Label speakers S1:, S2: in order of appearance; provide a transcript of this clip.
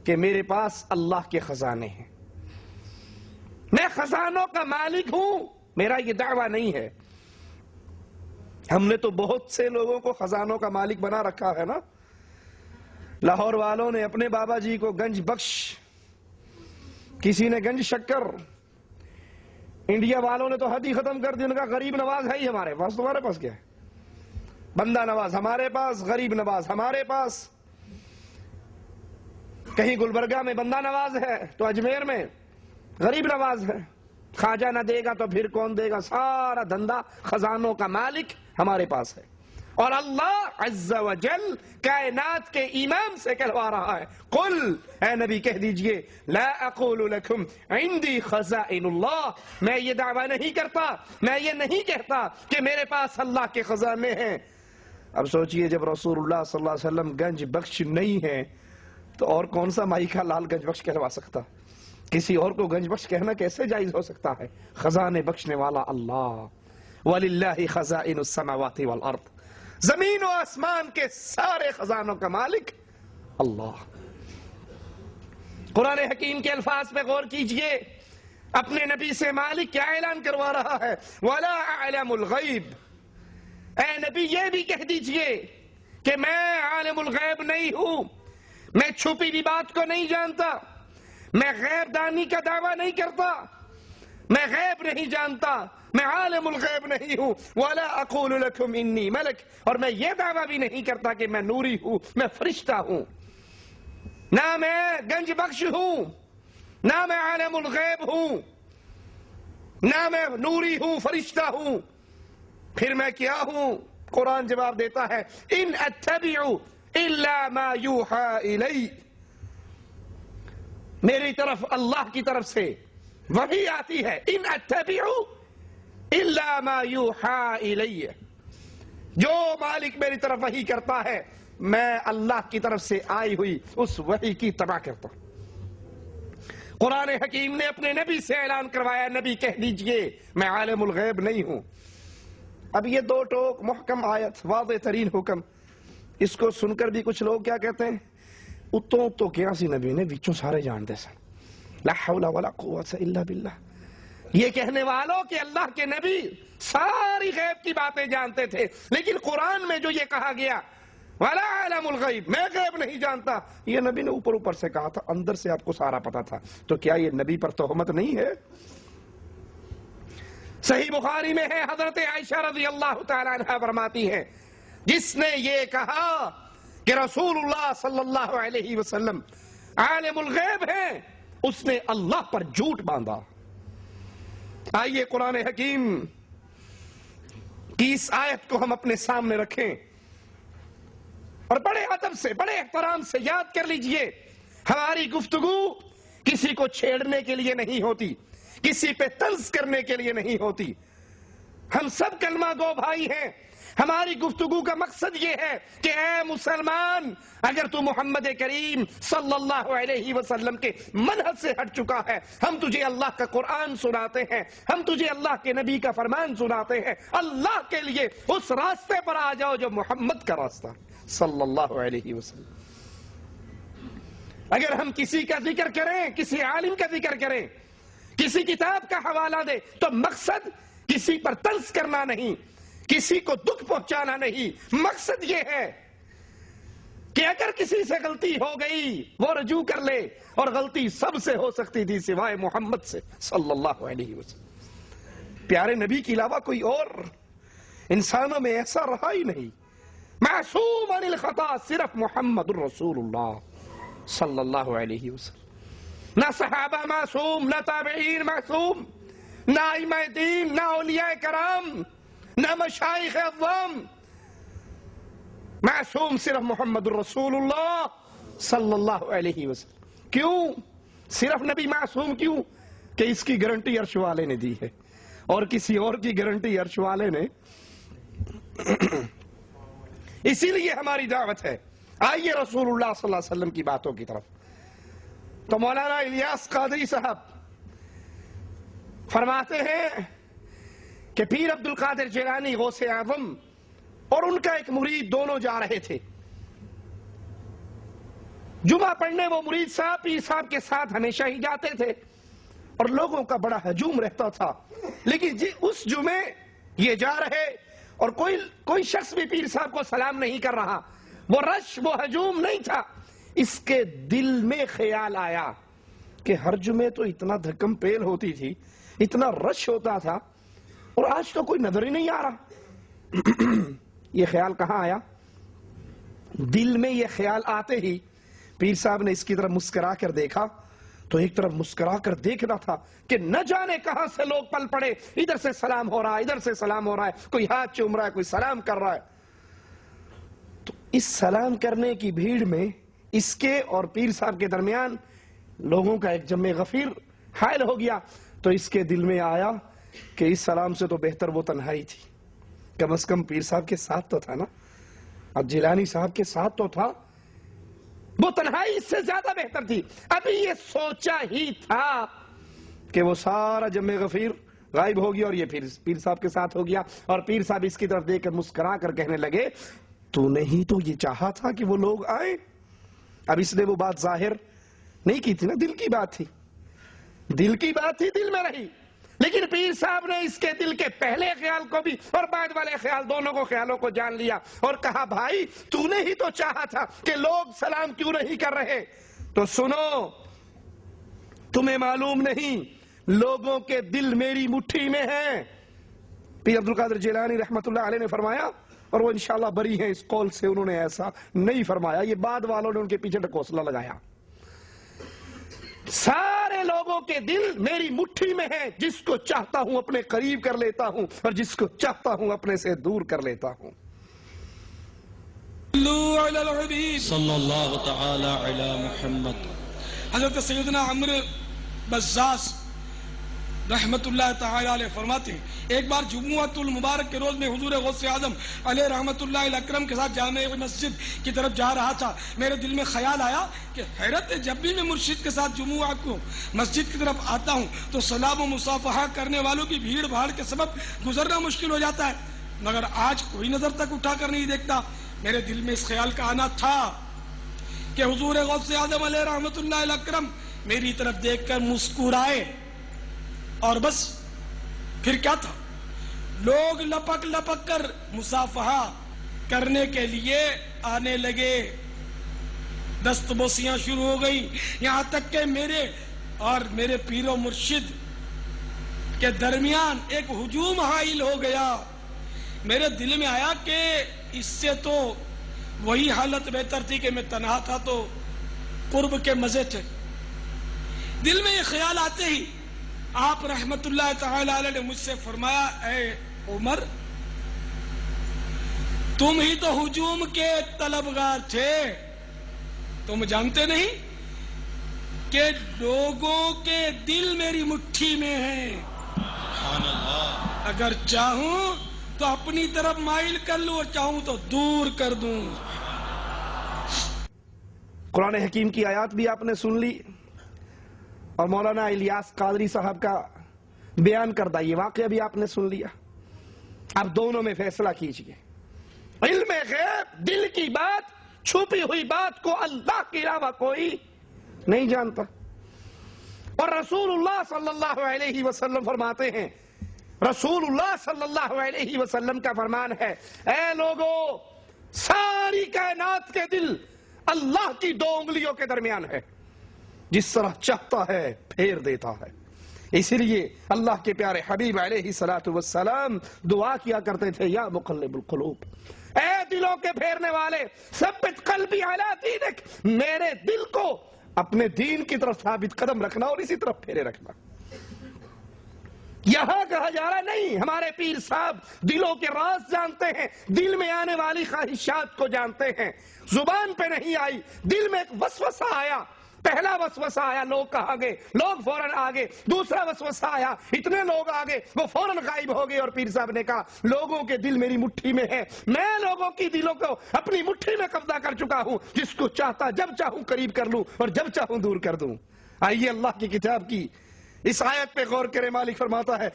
S1: کہ میرے پاس اللہ کے خزانے ہیں، میں خزانوں کا مالک ہوں، میرا یہ دعویٰ نہیں ہے۔ ہم نے تو بہت سے لوگوں کو خزانوں کا مالک بنا رکھا ہے نا۔ لاہور والوں نے اپنے بابا جی کو گنج بخش، کسی نے گنج شکر، انڈیا والوں نے تو حد ہی ختم کر دی، ان کا غریب نواز ہے ہی ہمارے پاس، تمہارے پاس کیا ہے؟ بندہ نواز ہمارے پاس، غریب نواز ہمارے پاس۔ کہیں گلبرگہ میں بندہ نواز ہے تو اجمیر میں غریب نواز ہے۔ خواجہ نہ دے گا تو پھر کون دے گا؟ سارا دھندا خزانوں کا مالک ہمارے پاس ہے۔ اور اللہ عز و جل کائنات کے امام سے کہلوا رہا ہے، قل اے نبی کہہ دیجئے، لا اقول لکم عندی خزائن اللہ، میں یہ دعویٰ نہیں کرتا، میں یہ نہیں کہتا کہ میرے پاس اللہ کے خزانے ہیں۔ اب سوچئے جب رسول اللہ صلی اللہ علیہ وسلم گنج بخش نہیں ہے تو اور کون سا مائی کا لال گنج بخش کہلوا سکتا؟ کسی اور کو گنج بخش کہنا کیسے جائز ہو سکتا ہے؟ خزانے بخشنے والا اللہ، وَلِلَّهِ خَزَائِنُ السَّمَاوَاتِ وَالْأَرْضِ، زمین و آسمان کے سارے خزانوں کا مالک اللہ۔ قرآن حکیم کے الفاظ پہ غور کیجئے، اپنے نبی سے مالک کیا اعلان کروا رہا ہے؟ وَلَا أَعْلَمُ الْغَيْبِ، اے نبی یہ بھی کہہ دیجئے کہ میں عالم الغیب نہیں ہوں، میں چھپی بھی بات کو نہیں جانتا، میں غیب دانی کا دعویٰ نہیں کرتا، میں غیب نہیں جانتا، میں عالم الغیب نہیں ہوں۔ وَلَا أَقُولُ لَكُمْ إِنِّي مَلَكٌ، اور میں یہ دعویٰ بھی نہیں کرتا کہ میں نوری ہوں، میں فرشتہ ہوں، نہ میں گنج بخش ہوں، نہ میں عالم الغیب ہوں، نہ میں نوری ہوں، فرشتہ ہوں، پھر میں کیا ہوں؟ قرآن جواب دیتا ہے، إِنْ أَتَّبِعُ إِلَّا مَا يُوحَى إِلَيَّ، میری طرف اللہ کی طرف سے وحی آتی ہے، إِنْ أَتَّبِعُ إِلَّا مَا يُوحَى إِلَيَّ، جو مالک میری طرف وحی کرتا ہے میں اللہ کی طرف سے آئی ہوئی اس وحی کی اتباع کرتا ہوں۔ قرآن حکیم نے اپنے نبی سے اعلان کروایا، نبی کہہ دیجئے میں عالم الغیب نہیں ہوں۔ اب یہ دو ٹوک محکم آیت، واضح ترین حکم، اس کو سن کر بھی کچھ لوگ کیا کہتے ہیں؟ اتوں تو کیا سی نبی نے وچوں سارے جانتے سن، لا حول ولا قوت الا باللہ۔ یہ کہنے والوں کہ اللہ کے نبی ساری غیب کی باتیں جانتے تھے، لیکن قرآن میں جو یہ کہا گیا وَلَا عَالَمُ الْغَيْبِ، میں غیب نہیں جانتا، یہ نبی نے اوپر اوپر سے کہا تھا، اندر سے آپ کو سارا پتا تھا، تو کیا یہ نبی پر تہمت نہیں ہے؟ صحیح بخاری میں ہے، حضرت عائشہ رضی اللہ تعالیٰ عنہ فرماتی ہیں، جس نے یہ کہا کہ رسول اللہ صلی اللہ علیہ وسلم عالم الغیب ہیں، اس نے اللہ پر جھوٹ باندھا۔ آئیے قرآن حکیم کی اس آیت کو ہم اپنے سامنے رکھیں اور بڑے ادب سے، بڑے احترام سے یاد کر لیجئے، ہماری گفتگو کسی کو چھیڑنے کے لیے نہیں ہوتی، کسی پہ طنز کرنے کے لیے نہیں ہوتی، ہم سب کلمہ گو بھائی ہیں۔ ہماری گفتگو کا مقصد یہ ہے کہ اے مسلمان، اگر تو محمد کریم صلی اللہ علیہ وسلم کے منہج سے ہٹ چکا ہے، ہم تجھے اللہ کا قرآن سناتے ہیں، ہم تجھے اللہ کے نبی کا فرمان سناتے ہیں، اللہ کے لیے اس راستے پر آ جاؤ جو محمد کا راستہ صلی اللہ علیہ وسلم۔ اگر ہم کسی کا ذکر کریں، کسی عالم کا ذکر کریں، کسی کتاب کا حوالہ دے تو مقصد کسی پر طنز کرنا نہیں، کسی کو دکھ پہنچانا نہیں، مقصد یہ ہے کہ اگر کسی سے غلطی ہو گئی وہ رجوع کر لے، اور غلطی سب سے ہو سکتی تھی سوائے محمد سے صلی اللہ علیہ وسلم۔ پیارے نبی کے علاوہ کوئی اور انسانوں میں ایسا رہا ہی نہیں، معصوم عن الخطا صرف محمد الرسول اللہ صلی اللہ علیہ وسلم۔ نہ صحابہ معصوم، نہ تابعین معصوم، نہ ائمہ دین، نہ اولیاء کرام، نہ مشائخ اعظام، معصوم صرف محمد الرسول اللہ صلی اللہ علیہ وسلم۔ کیوں صرف نبی معصوم؟ کیوں کہ اس کی گارنٹی عرش والے نے دی ہے، اور کسی اور کی گارنٹی عرش والے نے اسی لیے ہماری دعوت ہے۔ آئیے رسول اللہ صلی اللہ علیہ وسلم کی باتوں کی طرف۔ تو مولانا الیاس قادری صاحب فرماتے ہیں کہ پیر عبد القادر جیلانی غوث اعظم اور ان کا ایک مرید دونوں جا رہے تھے، جمعہ پڑھنے وہ مرید صاحب پیر صاحب کے ساتھ ہمیشہ ہی جاتے تھے اور لوگوں کا بڑا ہجوم رہتا تھا، لیکن اس جمعے یہ جا رہے اور کوئی شخص بھی پیر صاحب کو سلام نہیں کر رہا، وہ رش وہ ہجوم نہیں تھا۔ اس کے دل میں خیال آیا کہ ہر جمعے تو اتنا دھکم پیل ہوتی تھی، اتنا رش ہوتا تھا، اور آج تو کوئی نظر ہی نہیں آ رہا۔ یہ خیال کہاں آیا؟ دل میں یہ خیال آتے ہی پیر صاحب نے اس کی طرف مسکرا کر دیکھا تو ایک طرف مسکرا کر دیکھنا تھا کہ نہ جانے کہاں سے لوگ پل پڑے، ادھر سے سلام ہو رہا ہے، ادھر سے سلام ہو رہا ہے، کوئی ہاتھ چوم رہا ہے، کوئی سلام کر رہا ہے۔ تو اس سلام کرنے کی بھیڑ میں اس کے اور پیر صاحب کے درمیان لوگوں کا ایک جمع غفیر حائل ہو گیا، تو اس کے دل میں آیا کہ اس سلام سے تو بہتر وہ تنہائی تھی، کم از کم پیر صاحب کے ساتھ تو تھا نا، اب جیلانی صاحب کے ساتھ تو تھا، وہ تنہائی اس سے زیادہ بہتر تھی۔ ابھی یہ سوچا ہی تھا کہ وہ سارا جمع غفیر غائب ہو گیا اور یہ پیر صاحب کے ساتھ ہو گیا، اور پیر صاحب اس کی طرف دیکھ کر مسکرا کر کہنے لگے، تو نے ہی تو یہ چاہا تھا کہ وہ لوگ آئیں۔ اب اس نے وہ بات ظاہر نہیں کی تھی نا، دل کی بات تھی، دل کی بات تھی، دل میں رہی، لیکن پیر صاحب نے اس کے دل کے پہلے خیال کو بھی اور بعد والے خیال دونوں کو خیالوں کو جان لیا اور کہا، بھائی تو نے ہی تو چاہا تھا کہ لوگ سلام کیوں نہیں کر رہے، تو سنو، تمہیں معلوم نہیں لوگوں کے دل میری مٹھی میں ہیں۔ پیر عبدالقادر جیلانی رحمت اللہ علیہ نے فرمایا، اور وہ انشاءاللہ بری ہیں اس قول سے، انہوں نے ایسا نہیں فرمایا، یہ بعد والوں نے ان کے پیچھے ڈھکوسلا لگایا، سارے لوگوں کے دل میری مٹھی میں ہیں، جس کو چاہتا ہوں اپنے قریب کر لیتا ہوں اور جس کو چاہتا ہوں اپنے سے دور کر لیتا ہوں۔
S2: صلی اللہ تعالی علی محمد۔ حضرت سیدنا عمرو بزاز رحمت اللہ تعالی علیہ فرماتے ہیں، ایک بار جمعۃ المبارک کے روز میں حضور غوث اعظم علیہ رحمت اللہ الاکرم کے ساتھ جامع مسجد کی طرف جا رہا تھا، میرے دل میں خیال آیا کہ حیرت ہے، جب بھی میں مرشد کے ساتھ جمعہ کو مسجد کی طرف آتا ہوں تو سلام و مصافحہ کرنے والوں کی بھیڑ بھاڑ کے سبب گزرنا مشکل ہو جاتا ہے، مگر آج کوئی نظر تک اٹھا کر نہیں دیکھتا۔ میرے دل میں اس خیال کا آنا تھا کہ حضور غوث اعظم علیہ رحمت اللہ الاکرم میری طرف دیکھ کر مسکرائے، اور بس پھر کیا تھا، لوگ لپک لپک کر مصافحہ کرنے کے لیے آنے لگے، دست بوسیاں شروع ہو گئی، یہاں تک کہ میرے اور میرے پیر و مرشد کے درمیان ایک ہجوم حائل ہو گیا۔ میرے دل میں آیا کہ اس سے تو وہی حالت بہتر تھی کہ میں تنہا تھا تو قرب کے مزے تھے۔ دل میں یہ خیال آتے ہی آپ رحمت اللہ تعالی علیہ نے مجھ سے فرمایا، اے عمر، تم ہی تو ہجوم کے طلبگار تھے، تم جانتے نہیں کہ لوگوں کے دل میری مٹھی میں ہیں، اگر چاہوں تو اپنی طرف مائل کر لوں اور چاہوں تو دور کر دوں۔
S1: قرآن حکیم کی آیات بھی آپ نے سن لی اور مولانا الیاس قادری صاحب کا بیان کردہ یہ واقعہ بھی آپ نے سن لیا، اب دونوں میں فیصلہ کیجئے۔ علم غیب، دل کی بات، چھپی ہوئی بات کو اللہ کے علاوہ کوئی نہیں جانتا، اور رسول اللہ صلی اللہ علیہ وسلم فرماتے ہیں، رسول اللہ صلی اللہ علیہ وسلم کا فرمان ہے، اے لوگو، ساری کائنات کے دل اللہ کی دو انگلیوں کے درمیان ہے، جس طرح چاہتا ہے پھیر دیتا ہے۔ اسی لیے اللہ کے پیارے حبیب علیہ السلام دعا کیا کرتے تھے، یا مقلب القلوب، اے دلوں کے پھیرنے والے، ثبت قلبی علی دینک، میرے دل کو اپنے دین کی طرف ثابت قدم رکھنا اور اسی طرف پھیرے رکھنا۔ یہاں کہا جا رہا نہیں، ہمارے پیر صاحب دلوں کے راز جانتے ہیں، دل میں آنے والی خواہشات کو جانتے ہیں، زبان پہ نہیں آئی، دل میں ایک وسوسہ آیا، پہلا وسوسہ آیا، لوگ کہاں گئے، لوگ فوراً آگے، دوسرا وسوسہ آیا، اتنے لوگ آگے، وہ فوراً غائب ہو گئے، اور پیر صاحب نے کہا، لوگوں کے دل میری مٹھی میں ہے، میں لوگوں کی دلوں کو اپنی مٹھی میں قبضہ کر چکا ہوں، جس کو چاہتا جب چاہوں قریب کر لوں اور جب چاہوں دور کر دوں۔ آئیے اللہ کی کتاب کی اس آیت پہ غور کریں، مالک فرماتا ہے،